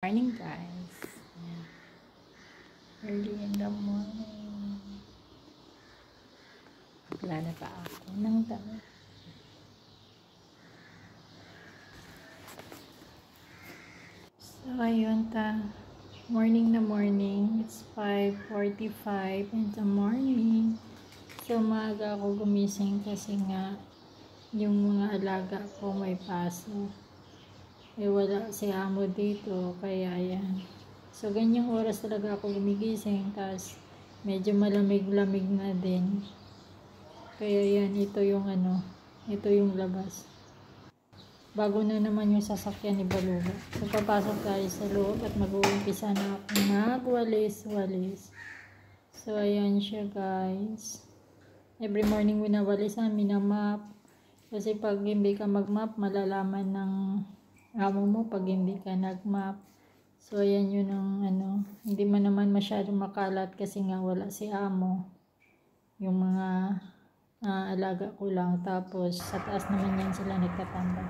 Morning guys. Ayan. Early in the morning. Wala pa ako ng dami. So ayun morning na morning. It's 5:45 in the morning. So maaga ako gumising kasi nga yung mga alaga ko may pasok. Wala si amo dito, kaya yan. So ganyang oras talaga ako gumigising, tapos medyo malamig-lamig na din. Kaya yan, ito yung labas. Bago na naman yung sasakyan ni Baluga. So papasok tayo sa loob at mag-uumpisa na ako magwalis-walis. So ayan siya guys. Every morning winawalisan, minamap. Kasi pag hindi ka mag-map, malalaman ng amo mo pag hindi ka nag-map. So ayan yun ang hindi man naman masyadong makalat kasi nga wala si amo. Yung mga alaga ko lang, tapos sa taas naman yan sila nagtatambay.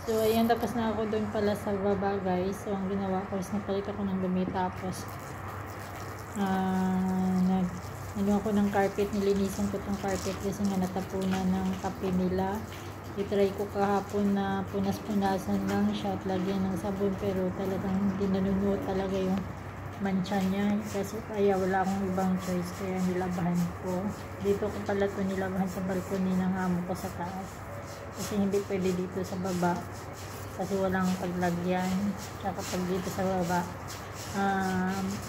So ayan, tapos na ako doon pala sa baba guys. So ang ginawa ko is napalit ako ng dumi, tapos ako ng carpet, nilinisan ko tong carpet kasi nga natapunan ng kape nila. I-try ko kahapon na punas-punasan lang siya at lagyan ng sabon, pero talagang hindi nanunuot talaga yung mancha niya. Kasi kaya wala akong ibang choice, kaya nilabahan ko. Dito ko pala ito nilabahan sa balcony ng amo ko sa taas. Kasi hindi pwede dito sa baba. Kasi walang paglagyan. Tsaka pag dito sa baba,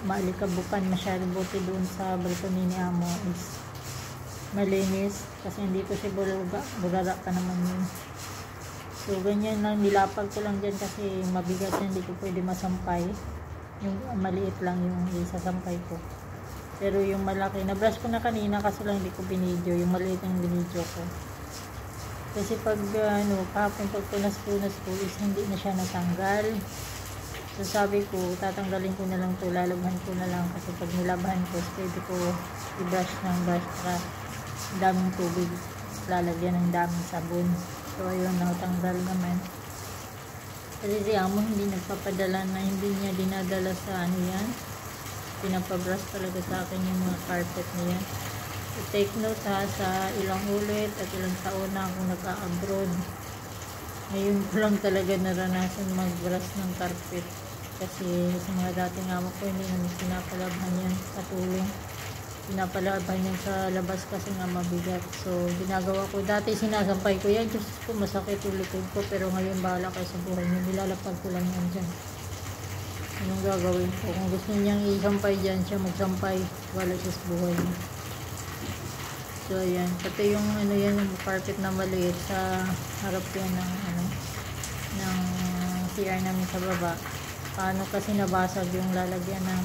maalikabukan masyado, buti doon sa balcony ni amo is malinis, kasi hindi ko si burara pa naman yun. So ganyan lang, nilapag ko lang dyan kasi mabigat yan, hindi ko pwede masampay. Yung maliit lang yung isasampay ko, pero yung malaki na brush ko na kanina, kaso lang hindi ko binidyo, yung maliit yung binidyo ko. Kasi pag kahapon pag punas-punas ko is hindi na siya natanggal. So sabi ko, tatanggalin ko na lang to, lalabhan ko na lang, kasi pag nilabhan ko, pwede ko i-brush ng brush para daming tubig, lalagyan ng daming sabon. So ayun, natanggal naman. Kasi si amo hindi nagpapadala, na hindi niya dinadala sa yan, pinapabrush talaga sa akin yung mga carpet niya. So take note sa ilang ulit at ilang taon na akong nag-a-abroad. Ngayon ko lang talaga naranasan mag-brush ng carpet, kasi sa mga dating amo ko hindi naman pinapalabhan yan sa tulong, pinapalabhan yan sa labas kasi nga mabigat. So ginagawa ko, dati sinasampay ko yan, Diyos ko masakit ulikod ko, pero ngayon bahala kayo sa buhay niyo, nilalapag ko lang yan dyan. Anong gagawin ko? Kung gusto niyang isampay dyan, siya magsampay, wala siya sa buhay niya. So ayan, pati yung yan, yung carpet na maliit sa harap yan ng CR namin sa baba. Paano kasi nabasag yung lalagyan ng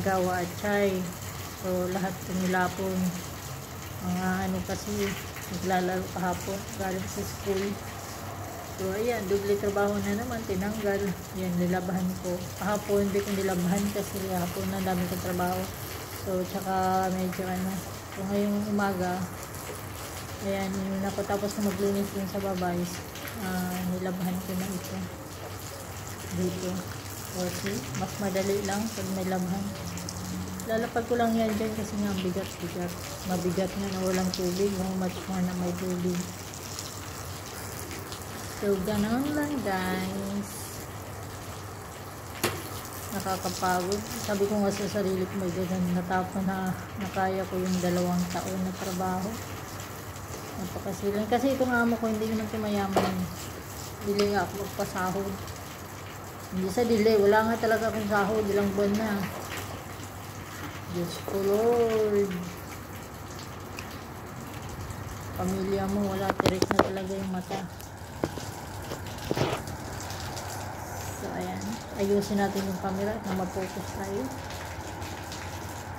gawa at chay. So lahat nilapon. Mga kasi naglalaro kahapon galing sa school. So ayan, doble trabaho na naman, tinanggal. Yan, nilabahan ko. Kahapon hindi ko nilabahan kasi kahapon na dami kong trabaho. So tsaka medyo so ngayong umaga, ayan, yun ako, tapos na maglinis dun sa baba is nilabahan ko na ito dito. So see, mas madali lang pag nilabahan. Lalapag ko lang yan dyan kasi nga bigat-bigat. Mabigat nga na walang tubig, how much more na may tubig. So ganon lang guys. Nakakapagod. Sabi ko nga sa sarili ko, may ganun, natapon na nakaya ko yung 2 taon na trabaho. Napakasilan. Kasi itong amo ko hindi naman mayaman. Dili nga ako magpasahod. Hindi sa delay, wala nga talaga akong sahod, ilang buwan na. Diyos ko Lord. Pamilya mo, wala, tirik na talaga yung mata. So ayan, ayusin natin yung camera at na ma-focus tayo.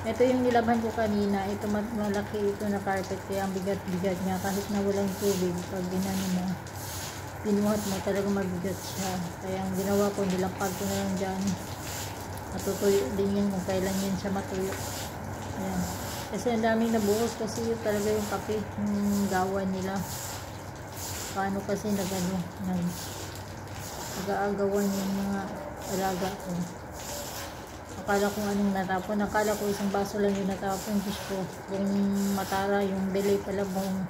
Ito yung nilabhan ko kanina, ito malaki ito na carpet, kaya ang bigat-bigat niya kahit na walang tubig. Pag binuhat mo talaga mabigat siya, kaya ang ginawa ko, nilapag ko na lang dyan. Matutuyo din yan kung kailan yan siya matuyo. Ayan. Kasi ang daming nabuhos, kasi yun talaga yung kape, yung gawa nila. Paano kasi nag-aagawan yung mga alaga ko. Akala ko anong natapon. Akala ko isang baso lang yung natapon. Diyos ko, kung matara yung delay pala mong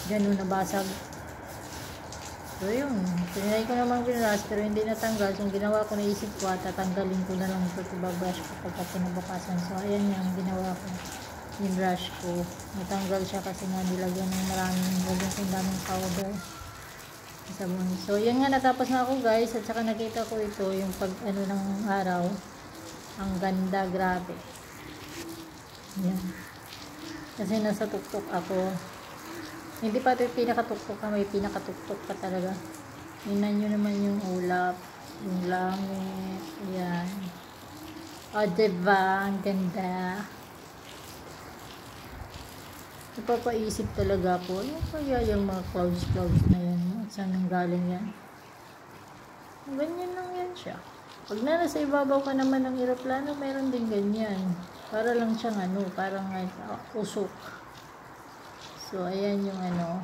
ganun nabasag. So yun, tinry ko naman binuras pero hindi natanggal. So ginawa ko, naisip ko tatanggalin ko na lang ito, ibabrush ko pagka kinabukasan. So ayan yung ginawa ko, yung brush ko. Natanggal siya kasi nga nilagyan ng daming powder. Sabon. So yan nga, natapos na ako guys, at saka nakita ko ito yung pag ano ng araw. Ang ganda, grabe. Yan. Kasi nasa tuktok ako. Hindi pa ito pinakatuktok ka, may pinakatuktok ka talaga. Tingnan nyo naman yung ulap, yung langit. Ayan. O diba, ang ganda. Napapaisip talaga po, ano kaya yung mga clouds na yan? Saan nang galing yan? Ganyan lang yan siya. Pag nasa ibabaw ka naman ng eroplano, meron din ganyan. Para lang siyang ano, parang usok. So, ayan yung ano.